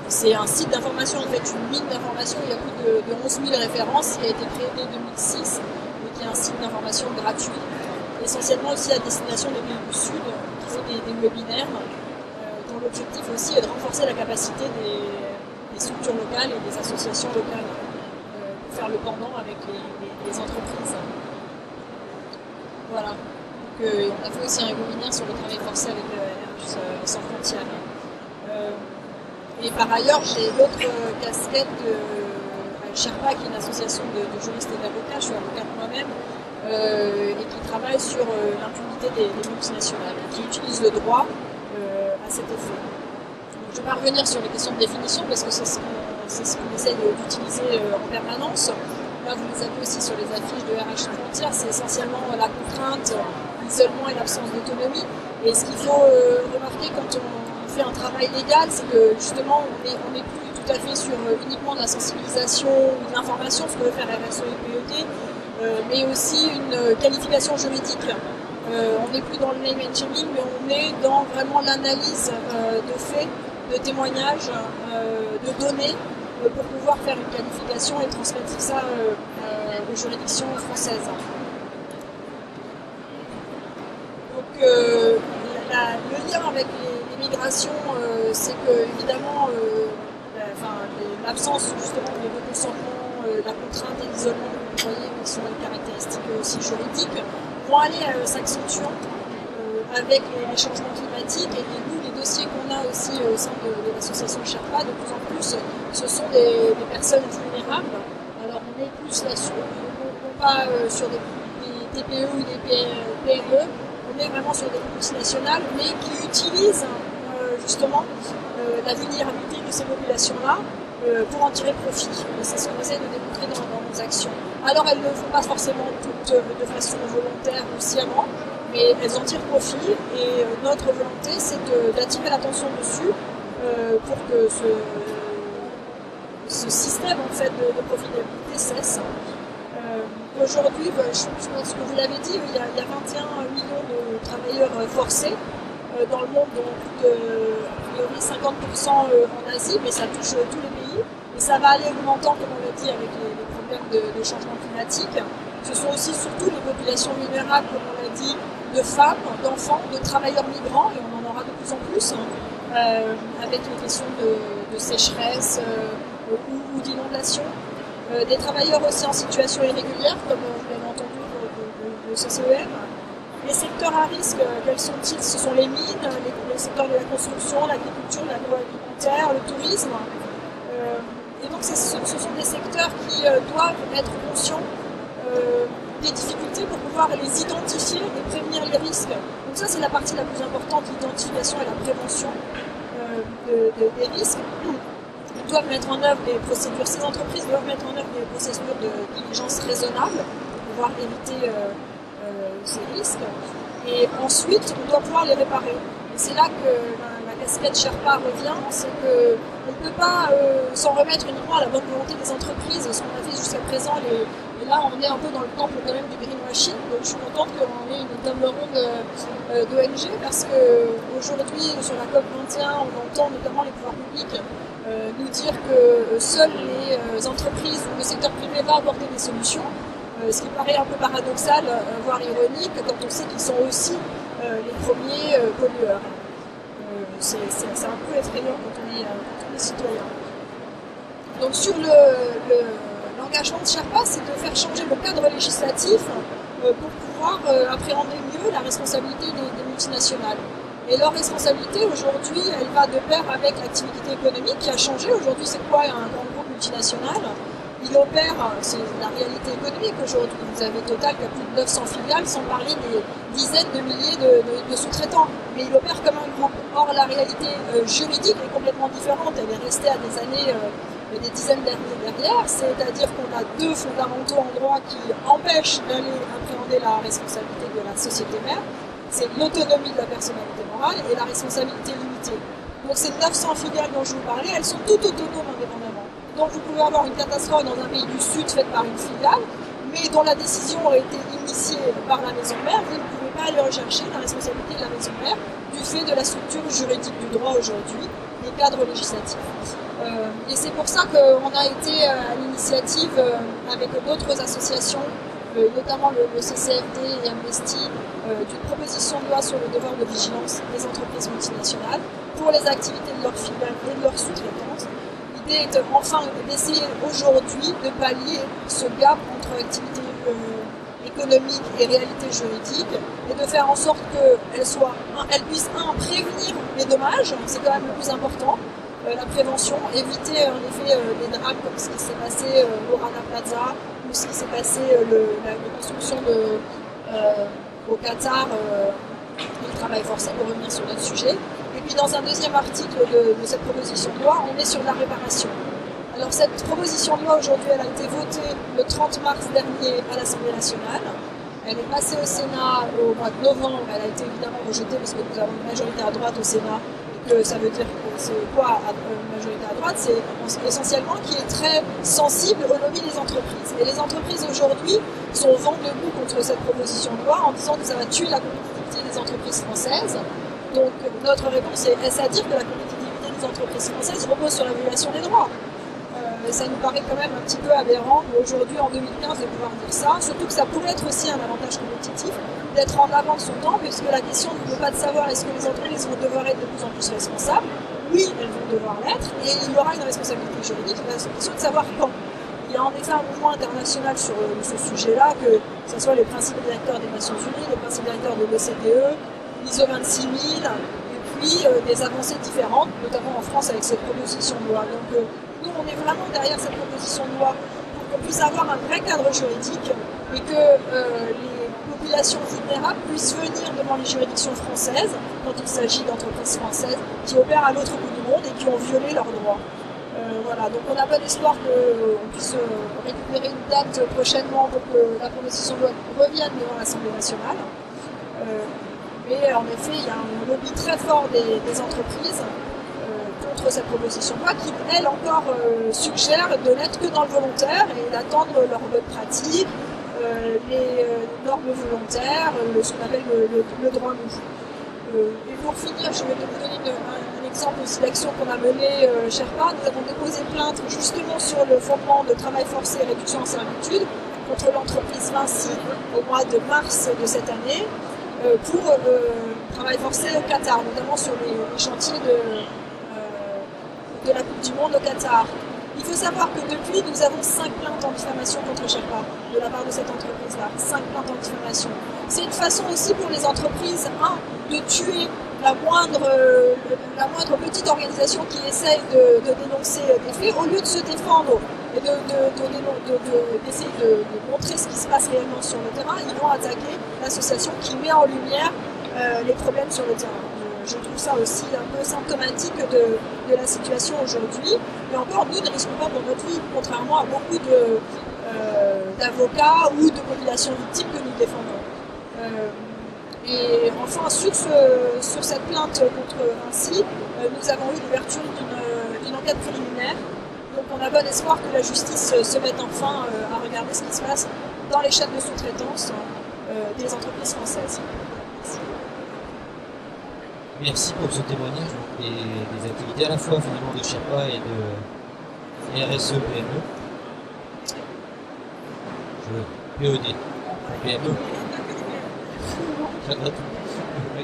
Speaker 5: C'est un site d'information, en fait une mine d'information. Il y a plus de 11 000 références qui a été créé dès 2006 et qui est un site d'information gratuit, essentiellement aussi à destination des pays du Sud, qui fait des webinaires, dont l'objectif aussi est de renforcer la capacité des structures locales et des associations locales pour faire le pendant avec les entreprises. Voilà. Donc, on a fait aussi un webinaire sur le travail forcé avec RH sans frontières. Et par ailleurs, j'ai l'autre casquette de Sherpa, qui est une association de juristes et d'avocats. Je suis avocate moi-même. Et qui travaille sur l'impunité des multinationales, qui utilise le droit à cet effet. Donc, je ne vais pas revenir sur les questions de définition parce que c'est ce qu'on essaie d'utiliser en permanence. Là, vous les avez aussi sur les affiches de RH sans frontières. C'est essentiellement la contrainte, l'isolement et l'absence d'autonomie. Et ce qu'il faut remarquer quand on fait un travail légal, c'est que justement, on n'est plus tout à fait sur uniquement de la sensibilisation ou de l'information, ce que veut faire RSE et PED. Mais aussi une qualification juridique. On n'est plus dans le name and shaming, mais on est dans vraiment l'analyse de faits, de témoignages, de données, pour pouvoir faire une qualification et transmettre ça aux juridictions françaises. Donc le lien avec les migrations, c'est que évidemment l'absence justement de consentement, la contrainte et l'isolement, vous voyez, qui sont des caractéristiques aussi juridiques, vont aller s'accentuant avec les changements climatiques. Et nous, les deux dossiers qu'on a aussi au sein de l'association Sherpa, de plus en plus, ce sont des personnes vulnérables. Alors on est plus là-dessus, non pas sur des TPE ou des PME, on est vraiment sur des multinationales, mais qui utilisent justement la vulnérabilité de ces populations-là pour en tirer profit. Et c'est ce qu'on essaie de démontrer dans nos actions. Alors elles ne le font pas forcément toutes de façon volontaire ou sciemment, mais elles en tirent profit et notre volonté c'est d'attirer l'attention dessus pour que ce système en fait, de profitabilité cesse. Aujourd'hui, je pense que vous l'avez dit, il y a 21 millions de travailleurs forcés dans le monde, dont plus de a priori 50% en Asie, mais ça touche tous les pays. Et ça va aller augmentant, comme on l'a dit, avec les problèmes de changement climatique. Ce sont aussi surtout les populations vulnérables, comme on l'a dit, de femmes, d'enfants, de travailleurs migrants, et on en aura de plus en plus, avec les questions de sécheresse ou d'inondation. Des travailleurs aussi en situation irrégulière, comme vous l'avez entendu le CCEM. Les secteurs à risque, quels sont-ils? Ce sont les mines, les secteurs de la construction, l'agriculture, l'agroalimentaire, le tourisme. Et donc ce sont des secteurs qui doivent être conscients des difficultés pour pouvoir les identifier et prévenir les risques. Donc ça c'est la partie la plus importante, l'identification et la prévention des risques. Ils doivent mettre en œuvre des procédures, ces entreprises doivent mettre en œuvre des procédures de diligence raisonnables pour pouvoir éviter ces risques. Et ensuite, on doit pouvoir les réparer. Et c'est là que la casquette Sherpa revient, c'est qu'on ne peut pas s'en remettre uniquement à la bonne volonté des entreprises, ce qu'on a fait jusqu'à présent. Et là, on est un peu dans le temple quand même du greenwashing, donc je suis contente qu'on ait une table ronde d'ONG, parce qu'aujourd'hui, sur la COP21, on entend notamment les pouvoirs publics nous dire que seules les entreprises ou le secteur privé va apporter des solutions, ce qui paraît un peu paradoxal, voire ironique, quand on sait qu'ils sont aussi les premiers pollueurs. C'est un peu effrayant quand on est citoyen. Donc sur l'engagement de Sherpa, c'est de faire changer le cadre législatif pour pouvoir appréhender mieux la responsabilité des multinationales. Et leur responsabilité aujourd'hui, elle va de pair avec l'activité économique qui a changé. Aujourd'hui, c'est quoi un grand groupe multinational? Il opère, c'est la réalité économique aujourd'hui. Vous avez Total qui a plus de 900 filiales, sans parler des dizaines de milliers de sous-traitants. Mais il opère comme un groupe. Or, la réalité juridique est complètement différente. Elle est restée à des années, des dizaines d'années derrière. C'est-à-dire qu'on a deux fondamentaux en droit qui empêchent d'aller appréhender la responsabilité de la société mère. C'est l'autonomie de la personnalité morale et la responsabilité limitée. Donc ces 900 filiales dont je vous parlais, elles sont toutes autonomes indépendamment. Donc vous pouvez avoir une catastrophe dans un pays du Sud faite par une filiale, mais dont la décision a été initiée par la maison mère, vous ne pouvez pas aller rechercher la responsabilité de la maison mère du fait de la structure juridique du droit aujourd'hui, des cadres législatifs. Et c'est pour ça qu'on a été à l'initiative avec d'autres associations, notamment le CCFD et Amnesty, d'une proposition de loi sur le devoir de vigilance des entreprises multinationales pour les activités de leurs filiales et de leurs sous-traitantes. L'idée est enfin d'essayer aujourd'hui de pallier ce gap entre activité économique et réalité juridique et de faire en sorte qu'elles puissent prévenir les dommages, c'est quand même le plus important, la prévention, éviter en effet des drames comme ce qui s'est passé au Rana Plaza ou ce qui s'est passé la construction au Qatar, le travail forcé, pour revenir sur notre sujet. Et puis dans un deuxième article de cette proposition de loi, on est sur la réparation. Alors cette proposition de loi aujourd'hui, elle a été votée le 30 mars dernier à l'Assemblée nationale. Elle est passée au Sénat au mois de novembre. Elle a été évidemment rejetée parce que nous avons une majorité à droite au Sénat. Et que ça veut dire que c'est quoi une majorité à droite? C'est essentiellement qui est très sensible au lobby des entreprises. Et les entreprises aujourd'hui sont vent debout contre cette proposition de loi en disant que ça va tuer la compétitivité des entreprises françaises. Donc notre réponse est, est-ce à dire que la compétitivité des entreprises françaises repose sur la violation des droits? Ça nous paraît quand même un petit peu aberrant aujourd'hui en 2015 de pouvoir dire ça, surtout que ça pourrait être aussi un avantage compétitif d'être en avant de son temps, puisque la question n'est pas de savoir est-ce que les entreprises vont devoir être de plus en plus responsables. Oui, elles vont devoir l'être, et il y aura une responsabilité juridique, la question de savoir quand. Il y a en effet un mouvement international sur ce sujet-là, que ce soit les principes directeurs des Nations Unies, les principes directeurs de l'OCDE, l'ISO 26000, et puis aujourd'hui des avancées différentes, notamment en France avec cette proposition de loi. Donc nous, on est vraiment derrière cette proposition de loi pour qu'on puisse avoir un vrai cadre juridique et que les populations vulnérables puissent venir devant les juridictions françaises quand il s'agit d'entreprises françaises qui opèrent à l'autre bout du monde et qui ont violé leurs droits. Voilà, donc on a bon espoir qu'on puisse récupérer une date prochainement pour que la proposition de loi revienne devant l'Assemblée nationale. Mais en effet, il y a un lobby très fort des entreprises contre cette proposition de loi qui, elle encore, suggère de n'être que dans le volontaire et d'attendre leur bonne pratique, les normes volontaires, ce qu'on appelle le droit nous. Et pour finir, je vais vous donner un exemple aussi d'action qu'on a menée Sherpa. Nous avons déposé plainte justement sur le fondement de travail forcé et réduction en servitude contre l'entreprise Vinci au mois de mars de cette année pour travail forcé au Qatar, notamment sur les chantiers de la Coupe du Monde au Qatar. Il faut savoir que depuis, nous avons 5 plaintes en diffamation contre Sherpa de la part de cette entreprise-là. 5 plaintes en diffamation. C'est une façon aussi pour les entreprises, de tuer la moindre petite organisation qui essaye de dénoncer des faits, au lieu de se défendre et d'essayer de montrer ce qui se passe réellement sur le terrain. Ils vont attaquer l'association qui met en lumière les problèmes sur le terrain. Je trouve ça aussi un peu symptomatique de la situation aujourd'hui. Et encore, nous ne risquons pas pour notre vie, contrairement à beaucoup d'avocats ou de populations victimes que nous défendons. Et enfin, sur cette plainte contre Vinci, nous avons eu l'ouverture d'une enquête préliminaire. Donc on a bon espoir que la justice se mette enfin à regarder ce qui se passe dans les chaînes de sous-traitance des entreprises françaises.
Speaker 1: Merci pour ce témoignage des activités à la fois finalement de Sherpa et de RSE PME. PED. PME.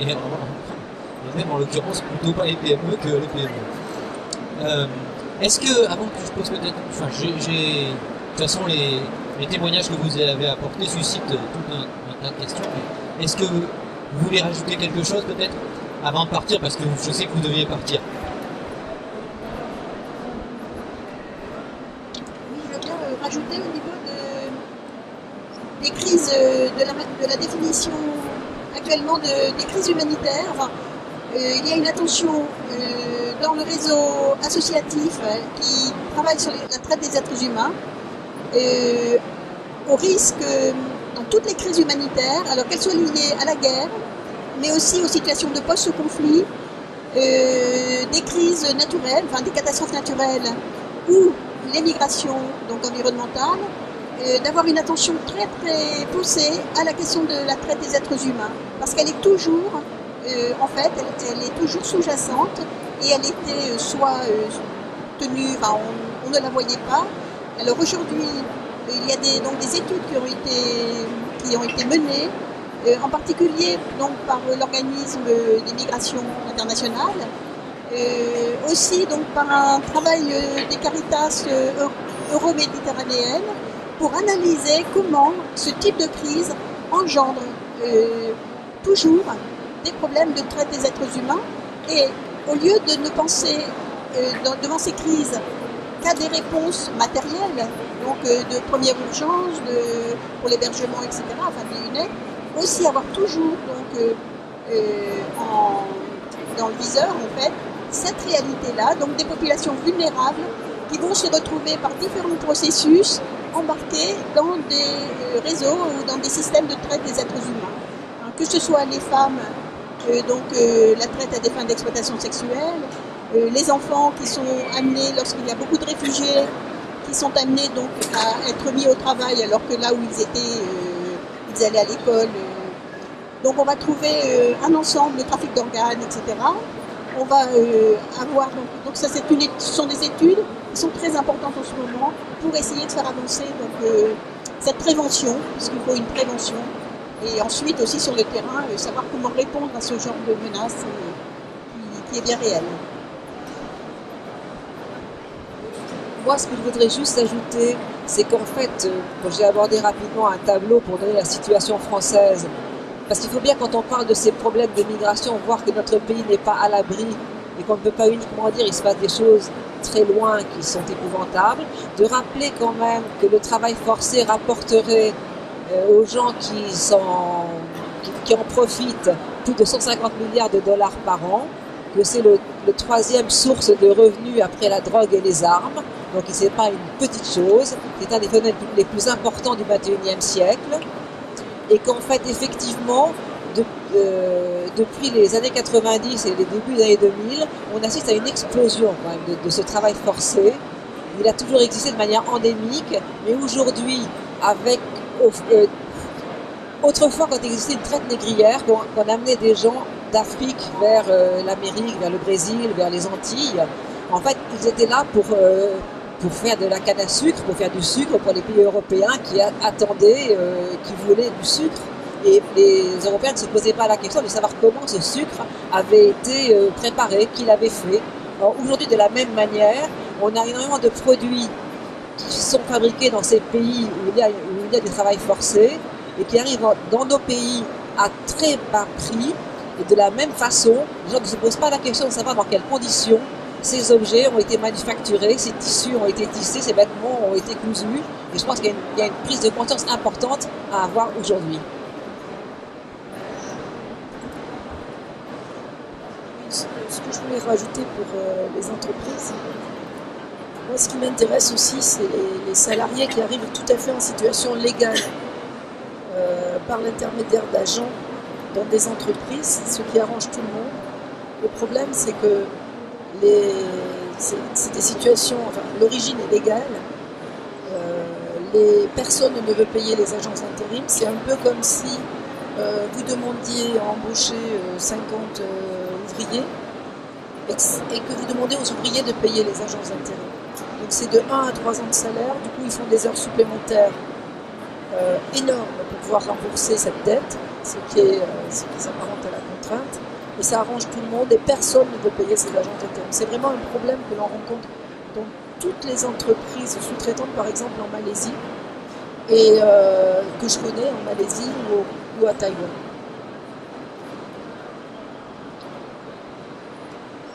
Speaker 1: Et même en l'occurrence plutôt pas les PME que les PME. Est-ce que, avant que je pose peut-être, de toute façon les témoignages que vous avez apportés suscitent tout un tas de questions. Est-ce que vous voulez rajouter quelque chose peut-être avant de partir, parce que je sais que vous deviez partir?
Speaker 4: Oui, je veux bien rajouter au niveau des crises, de la définition actuellement des crises humanitaires. Enfin, il y a une attention dans le réseau associatif qui travaille sur la traite des êtres humains au risque dans toutes les crises humanitaires, alors qu'elles soient liées à la guerre, mais aussi aux situations de post-conflit, des crises naturelles, enfin des catastrophes naturelles ou les migrations donc environnementales, d'avoir une attention très très poussée à la question de la traite des êtres humains, parce qu'elle est toujours, en fait, elle est toujours sous-jacente et elle était soit tenue, enfin on ne la voyait pas. Alors aujourd'hui, il y a donc des études qui ont été menées. En particulier donc, par l'organisme des migrations internationales, aussi donc, par un travail des Caritas euro-méditerranéennes pour analyser comment ce type de crise engendre toujours des problèmes de traite des êtres humains et au lieu de ne penser devant ces crises qu'à des réponses matérielles, donc de première urgence, pour l'hébergement, etc., enfin des UNED, aussi avoir toujours donc, dans le viseur en fait cette réalité-là, donc des populations vulnérables qui vont se retrouver par différents processus embarqués dans des réseaux ou dans des systèmes de traite des êtres humains. Alors, que ce soit les femmes, la traite à des fins d'exploitation sexuelle, les enfants qui sont amenés lorsqu'il y a beaucoup de réfugiés, qui sont amenés donc à être mis au travail alors que là où ils étaient ils allaient à l'école. Donc on va trouver un ensemble de trafic d'organes, etc. On va avoir, donc ça ce sont des études qui sont très importantes en ce moment pour essayer de faire avancer cette prévention, puisqu'il faut une prévention. Et ensuite aussi sur le terrain, savoir comment répondre à ce genre de menace qui est bien réelle.
Speaker 3: Moi, ce que je voudrais juste ajouter, c'est qu'en fait, j'ai abordé rapidement un tableau pour donner la situation française Parce qu'il faut bien, quand on parle de ces problèmes de migration, voir que notre pays n'est pas à l'abri et qu'on ne peut pas uniquement dire qu'il se passe des choses très loin qui sont épouvantables, de rappeler quand même que le travail forcé rapporterait aux gens qui en profitent plus de 150 milliards de dollars par an, que c'est le troisième source de revenus après la drogue et les armes. Donc ce n'est pas une petite chose, c'est un des phénomènes les plus importants du XXIe siècle. Et qu'en fait, effectivement, depuis les années 90 et les débuts des années 2000, on assiste à une explosion quand même, de ce travail forcé. Il a toujours existé de manière endémique, mais aujourd'hui, autrefois, quand il existait une traite négrière, qu'on amenait des gens d'Afrique vers l'Amérique, vers le Brésil, vers les Antilles, en fait, ils étaient là pour faire de la canne à sucre, pour faire du sucre pour les pays européens qui attendaient, qui voulaient du sucre. Et les Européens ne se posaient pas la question de savoir comment ce sucre avait été préparé, qui l'avait fait. Alors aujourd'hui, de la même manière, on a énormément de produits qui sont fabriqués dans ces pays où il y a des travails forcés et qui arrivent dans nos pays à très bas prix. Et de la même façon, les gens ne se posent pas la question de savoir dans quelles conditions ces objets ont été manufacturés, ces tissus ont été tissés, ces vêtements ont été cousus. Et je pense qu'il y a une prise de conscience importante à avoir aujourd'hui.
Speaker 2: Ce que je voulais rajouter pour les entreprises, moi ce qui m'intéresse aussi, c'est les salariés qui arrivent tout à fait en situation légale par l'intermédiaire d'agents dans des entreprises, ce qui arrange tout le monde. Le problème, c'est que c'est des situations, enfin, l'origine est légale, les personnes ne veulent payer les agences d'intérim. C'est un peu comme si vous demandiez à embaucher 50 ouvriers et que vous demandez aux ouvriers de payer les agences d'intérim. Donc c'est de 1 à 3 ans de salaire, du coup ils font des heures supplémentaires énormes pour pouvoir rembourser cette dette, ce qui s'apparente à la contrainte. Et ça arrange tout le monde et personne ne veut payer ses agences d'intérim. C'est vraiment un problème que l'on rencontre dans toutes les entreprises sous-traitantes, par exemple en Malaisie, et que je connais en Malaisie ou à Taïwan.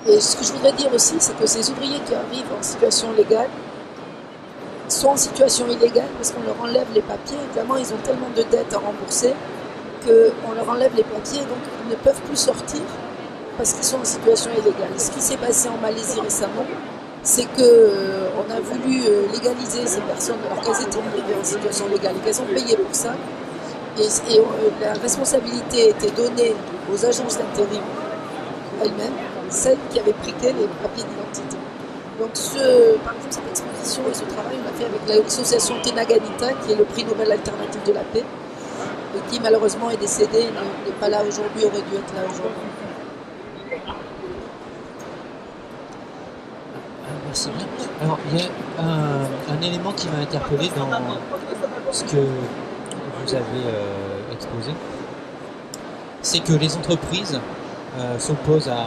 Speaker 2: Et ce que je voudrais dire aussi, c'est que ces ouvriers qui arrivent en situation légale sont en situation illégale parce qu'on leur enlève les papiers. Évidemment, ils ont tellement de dettes à rembourser qu'on leur enlève les papiers, donc ils ne peuvent plus sortir parce qu'ils sont en situation illégale. Et ce qui s'est passé en Malaisie récemment, c'est qu'on a voulu légaliser ces personnes alors qu'elles étaient arrivées en situation légale et qu'elles ont payé pour ça. Et la responsabilité était donnée aux agences d'intérim elles-mêmes, celles qui avaient prêté les papiers d'identité. Donc par exemple, cette exposition et ce travail, on l'a fait avec l'association Tenaganita, qui est le prix Nobel alternatif de la paix, et qui malheureusement est décédé, n'est pas là aujourd'hui, aurait dû être là aujourd'hui.
Speaker 1: Merci bien. Alors, il y a un élément qui m'a interpellé dans ce que vous avez exposé, c'est que les entreprises s'opposent à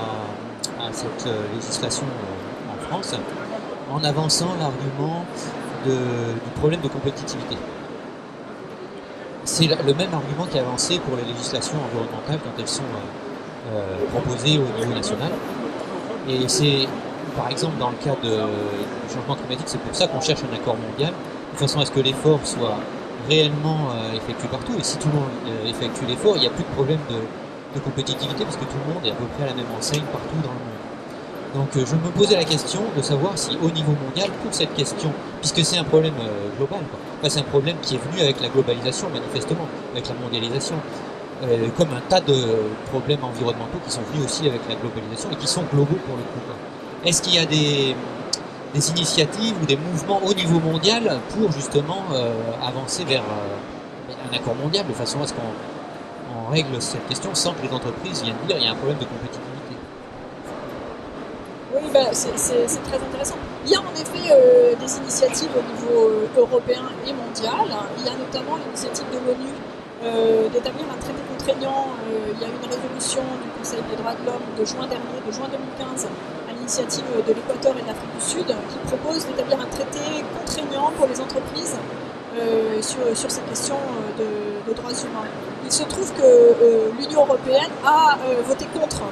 Speaker 1: cette législation en France en avançant l'argument du problème de compétitivité. C'est le même argument qui est avancé pour les législations environnementales quand elles sont proposées au niveau national. Et c'est, par exemple, dans le cas du changement climatique, c'est pour ça qu'on cherche un accord mondial, de façon à ce que l'effort soit réellement effectué partout. Et si tout le monde effectue l'effort, il n'y a plus de problème de compétitivité parce que tout le monde est à peu près à la même enseigne partout dans le monde. Donc je me posais la question de savoir si au niveau mondial, pour cette question, puisque c'est un problème global, quoi. Enfin, c'est un problème qui est venu avec la globalisation manifestement, avec la mondialisation, comme un tas de problèmes environnementaux qui sont venus aussi avec la globalisation et qui sont globaux pour le coup, quoi. Est-ce qu'il y a des initiatives ou des mouvements au niveau mondial pour justement avancer vers un accord mondial de façon à ce qu'on règle cette question sans que les entreprises viennent dire il y a un problème de compétitivité?
Speaker 5: Oui, c'est très intéressant. Il y a en effet des initiatives au niveau européen et mondial. Il y a notamment l'initiative de l'ONU d'établir un traité contraignant. Il y a une résolution du Conseil des droits de l'homme de juin dernier, de juin 2015, à l'initiative de l'Équateur et de l'Afrique du Sud, qui propose d'établir un traité contraignant pour les entreprises sur ces questions de droits humains. Il se trouve que l'Union européenne a voté contre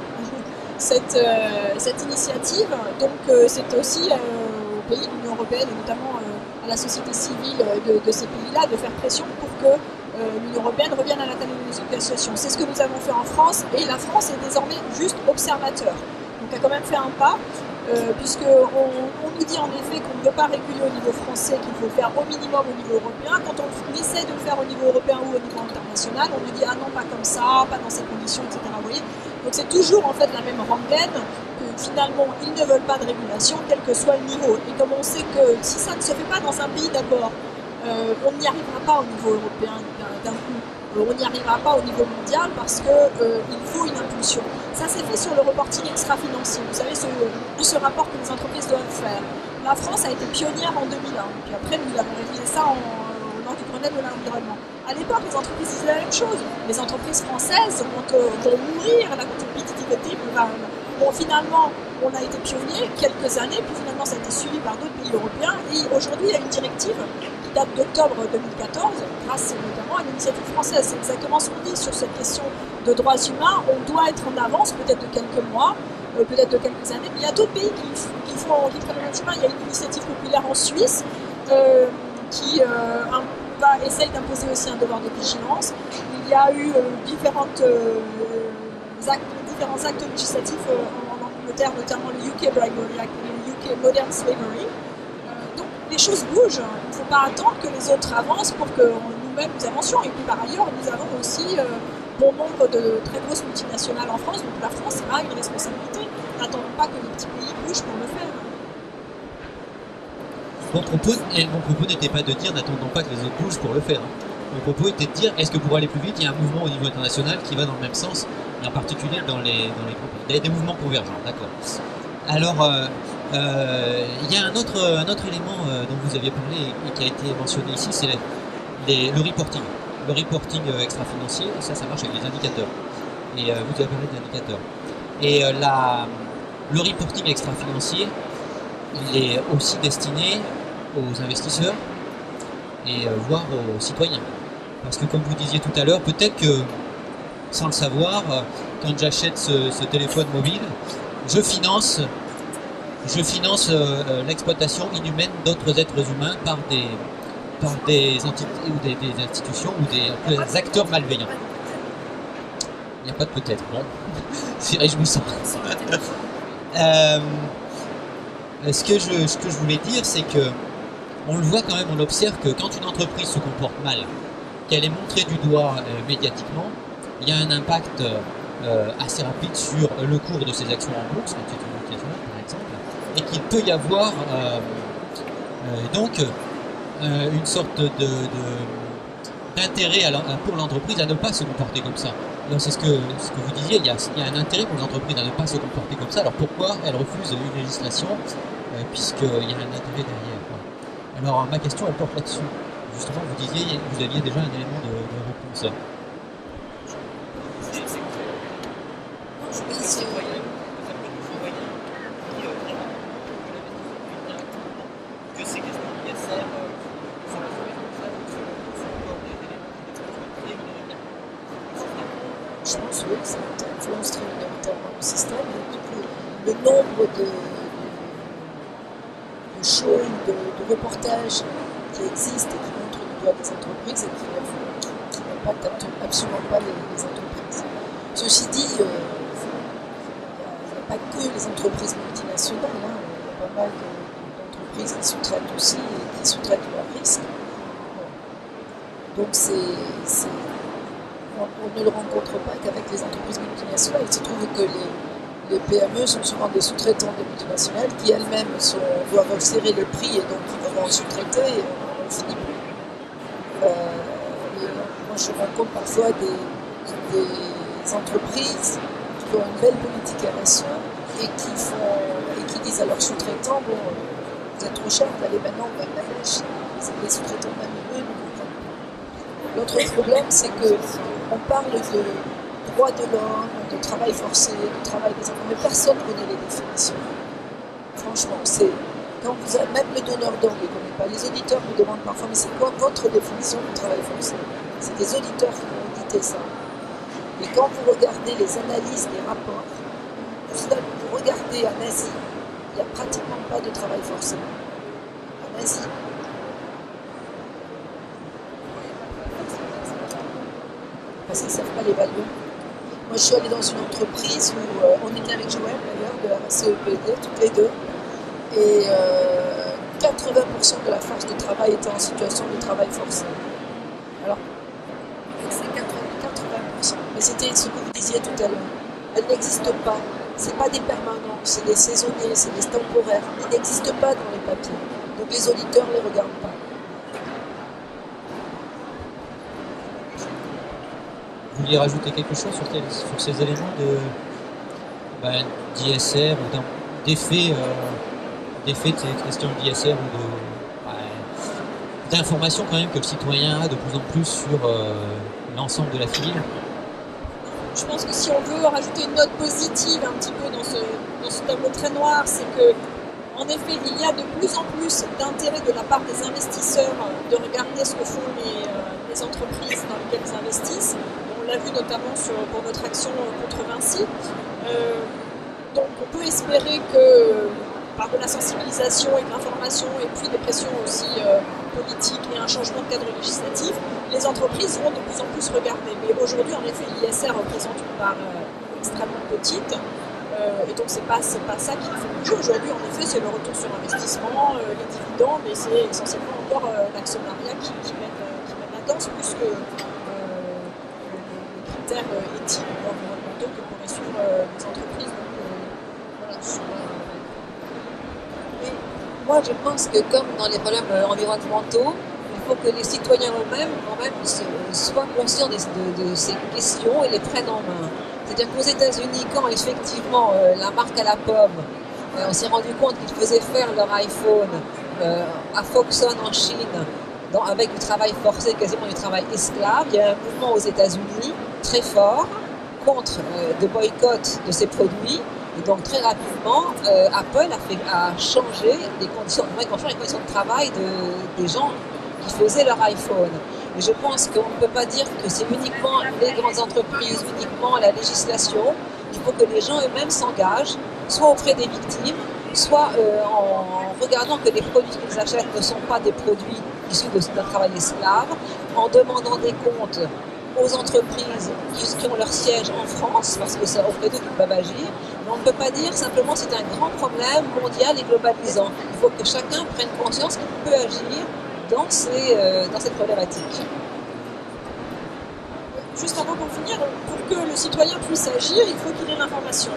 Speaker 5: cette initiative. Donc c'est aussi aux pays de l'Union européenne, et notamment à la société civile de ces pays-là, de faire pression pour que l'Union européenne revienne à la table des négociations. C'est ce que nous avons fait en France, et la France est désormais juste observateur. Donc elle a quand même fait un pas, puisqu'on nous dit en effet qu'on ne veut pas réguler au niveau français, qu'il faut le faire au minimum au niveau européen. Quand on essaie de le faire au niveau européen ou au niveau international, on nous dit ah non, pas comme ça, pas dans ces conditions, etc. Vous voyez, donc c'est toujours en fait la même rengaine, que finalement ils ne veulent pas de régulation, quel que soit le niveau. Et comme on sait que si ça ne se fait pas dans un pays d'abord, on n'y arrivera pas au niveau européen d'un coup. On n'y arrivera pas au niveau mondial parce qu'il faut une impulsion. Ça s'est fait sur le reporting extra-financier. Vous savez, ce rapport que les entreprises doivent faire. La France a été pionnière en 2001. Puis après, nous avons révisé ça lors du Grenelle de l'environnement. À l'époque, les entreprises disaient la même chose. Les entreprises françaises vont mourir, la compétitivité. Bon, finalement, on a été pionniers quelques années, puis finalement, ça a été suivi par d'autres pays européens. Et aujourd'hui, il y a une directive qui date d'octobre 2014, grâce notamment à l'initiative française. C'est exactement ce qu'on dit sur cette question de droits humains. On doit être en avance, peut-être de quelques mois, peut-être de quelques années. Mais il y a d'autres pays qui font le même chemin. Il y a une initiative populaire en Suisse qui essaye d'imposer aussi un devoir de vigilance. Il y a eu différents actes législatifs en Angleterre, notamment le UK Bribery Act et le UK Modern Slavery. Donc les choses bougent. Il ne faut pas attendre que les autres avancent pour que nous-mêmes nous avancions. Et puis par ailleurs, nous avons aussi bon nombre de très grosses multinationales en France. Donc la France a une responsabilité. N'attendons pas que les petits pays bougent pour le faire.
Speaker 1: Mon propos n'était pas de dire n'attendons pas que les autres bougent pour le faire. Mon propos était de dire est-ce que pour aller plus vite, il y a un mouvement au niveau international qui va dans le même sens, mais en particulier dans les groupes. Des mouvements convergents, d'accord. Alors, il y a un autre élément dont vous aviez parlé et qui a été mentionné ici, c'est le reporting. Le reporting extra-financier, ça marche avec les indicateurs. Et vous avez parlé d'indicateurs. Et le reporting extra-financier, il est aussi destiné aux investisseurs et voire aux citoyens. Parce que comme vous disiez tout à l'heure, peut-être que, sans le savoir, quand j'achète ce téléphone mobile, je finance l'exploitation inhumaine d'autres êtres humains par des entités ou des institutions ou des acteurs malveillants. Il n'y a pas de peut-être, bon. C'est réjouissant. Ce que je voulais dire, c'est que on le voit quand même, on observe que quand une entreprise se comporte mal, qu'elle est montrée du doigt médiatiquement, il y a un impact assez rapide sur le cours de ses actions en bourse, quand c'est une multinationale par exemple, et qu'il peut y avoir donc une sorte d'intérêt pour l'entreprise à ne pas se comporter comme ça. Alors c'est ce que vous disiez, il y a un intérêt pour l'entreprise à ne pas se comporter comme ça. Alors pourquoi elle refuse une législation puisqu'il y a un intérêt derrière, quoi. Alors ma question elle porte là-dessus. Justement, vous disiez, vous aviez déjà un élément de réponse.
Speaker 2: Je pense que ça influence très fondamentalement le système. Et le nombre de shows, de reportages qui existent et qui montrent du doigt des entreprises et qui n'impactent absolument pas les entreprises. Ceci dit, il n'y a pas que les entreprises multinationales. Il y a pas mal d'entreprises qui sous-traitent aussi et qui sous-traitent leurs risques. Donc on ne le rencontre pas qu'avec les entreprises multinationales. Il se trouve que les PME sont souvent des sous-traitants des multinationales qui elles-mêmes doivent serrer le prix et donc ils vont sous-traiter et on ne finit plus. Moi je rencontre parfois des entreprises qui ont une belle politique RSE et qui disent à leurs sous-traitants bon, vous êtes trop cher, vous allez maintenant vers la Chine. Les sous-traitants même eux ne comprennent pas. L'autre problème c'est que on parle de droits de l'homme, de travail forcé, de travail des enfants, mais personne ne connaît les définitions. Franchement, quand vous avez, même le donneur d'ordre ne connaît pas. Les auditeurs me demandent parfois, mais c'est quoi votre définition du travail forcé? C'est des auditeurs qui vont auditer ça. Et quand vous regardez les analyses des rapports, vous regardez en Asie, il n'y a pratiquement pas de travail forcé. En Asie. Parce qu'ils ne savent pas l'évaluer. Moi, je suis allée dans une entreprise où on était avec Joël, d'ailleurs, de la CEPD, toutes les deux. Et 80% de la force de travail était en situation de travail forcé. Alors, c'est 80%. Mais c'était ce que vous disiez tout à l'heure. Elle n'existe pas. Ce n'est pas des permanents, c'est des saisonniers, c'est des temporaires. Ils n'existent pas dans les papiers. Donc les auditeurs ne les regardent pas.
Speaker 1: Vous vouliez rajouter quelque chose sur ces éléments d'ISR ou d'effet de cette question d'ISR ou d'informations quand même que le citoyen a de plus en plus sur l'ensemble de la filière?
Speaker 5: Je pense que si on veut rajouter une note positive un petit peu dans ce tableau très noir, c'est que en effet, il y a de plus en plus d'intérêt de la part des investisseurs de regarder ce que font les entreprises dans lesquelles ils investissent. On l'a vu notamment pour notre action contre Vinci. Donc on peut espérer que par de la sensibilisation et de l'information et puis des pressions aussi politiques et un changement de cadre législatif, les entreprises vont de plus en plus regarder. Mais aujourd'hui, en effet, l'ISR représente une part extrêmement petite. Et donc c'est pas ça qui fait bouger. Aujourd'hui, en effet, c'est le retour sur investissement, les dividendes, et c'est essentiellement encore l'actionnariat qui mène la danse, plus que les critères éthiques ou environnementaux que pourraient suivre les entreprises. Donc, voilà,
Speaker 3: moi, je pense que comme dans les problèmes environnementaux, il faut que les citoyens eux-mêmes soient conscients de ces questions et les prennent en main. C'est-à-dire qu'aux États-Unis, quand effectivement la marque à la pomme, on s'est rendu compte qu'ils faisaient faire leur iPhone à Foxconn en Chine, avec du travail forcé, quasiment du travail esclave, il y a un mouvement aux États-Unis très fort contre le boycott de ces produits. Et donc très rapidement, Apple a changé les conditions de travail des gens qui faisaient leur iPhone. Et je pense qu'on ne peut pas dire que c'est uniquement les grandes entreprises, uniquement la législation. Il faut que les gens eux-mêmes s'engagent, soit auprès des victimes, soit en regardant que les produits qu'ils achètent ne sont pas des produits issus d'un travail esclave, en demandant des comptes aux entreprises qui ont leur siège en France, parce que c'est auprès d'eux qu'ils peuvent agir. Mais on ne peut pas dire simplement que c'est un grand problème mondial et globalisant. Il faut que chacun prenne conscience qu'il peut agir dans cette problématique.
Speaker 5: Juste avant pour finir, pour que le citoyen puisse agir, il faut qu'il ait l'information.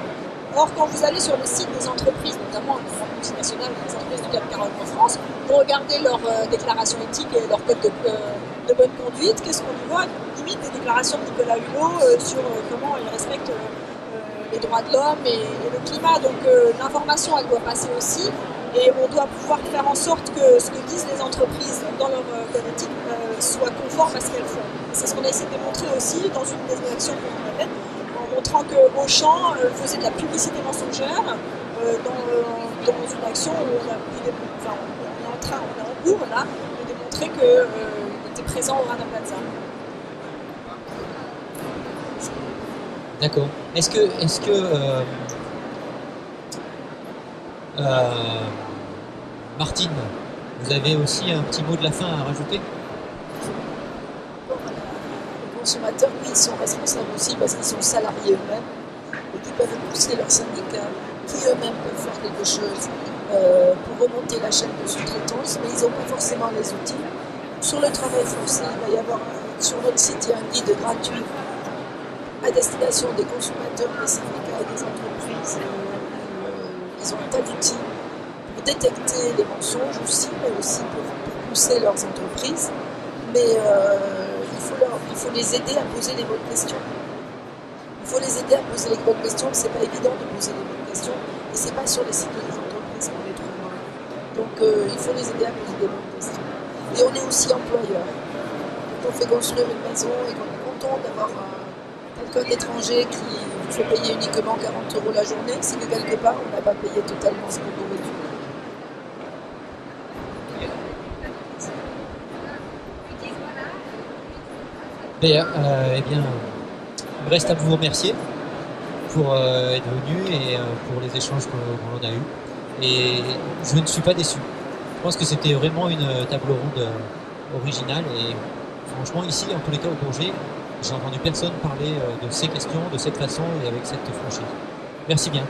Speaker 5: Or, quand vous allez sur le site des entreprises, notamment des grandes multinationales, des entreprises du CAC 40 en France, vous regardez leur déclaration éthique et leur code de bonne conduite, qu'est-ce qu'on y voit? Limite des déclarations de Nicolas Hulot sur comment ils respectent les droits de l'homme et le climat. Donc l'information, elle doit passer aussi. Et on doit pouvoir faire en sorte que ce que disent les entreprises dans leur code éthique soit conforme à ce qu'elles font. C'est ce qu'on a essayé de démontrer aussi dans une des actions qu'on a faites, en montrant que Auchan faisait de la publicité mensongère dans une action où on est en cours là, de démontrer qu'il était présent au Rana Plaza.
Speaker 1: D'accord. Est-ce que Martine, vous avez aussi un petit mot de la fin à rajouter?
Speaker 2: Les consommateurs, oui, ils sont responsables aussi parce qu'ils sont salariés eux-mêmes et qui peuvent pousser leurs syndicats, qui eux-mêmes peuvent faire quelque chose pour remonter la chaîne de sous-traitance, mais ils n'ont pas forcément les outils. Sur le travail forcé, il va y avoir sur notre site il y a un guide gratuit à destination des consommateurs, des syndicats et des entreprises. Ils ont un tas d'outils pour détecter les mensonges aussi, mais aussi pour pousser leurs entreprises. Mais il faut les aider à poser les bonnes questions. Il faut les aider à poser les bonnes questions. C'est pas évident de poser les bonnes questions. Et c'est pas sur les sites des entreprises qu'on les trouvera. Donc il faut les aider à poser des bonnes questions. Et on est aussi employeur. Quand on fait construire une maison et qu'on est content d'avoir quelqu'un d'étranger qui fait payer uniquement 40 € la journée, c'est que quelque part on n'a pas payé totalement ce qu'on aurait dû.
Speaker 1: Eh bien, il me reste à vous remercier pour être venu et pour les échanges qu'on a eus. Et je ne suis pas déçu. Je pense que c'était vraiment une table ronde originale et franchement ici, en tous les cas au Bourget, j'ai entendu personne parler de ces questions de cette façon et avec cette franchise. Merci bien.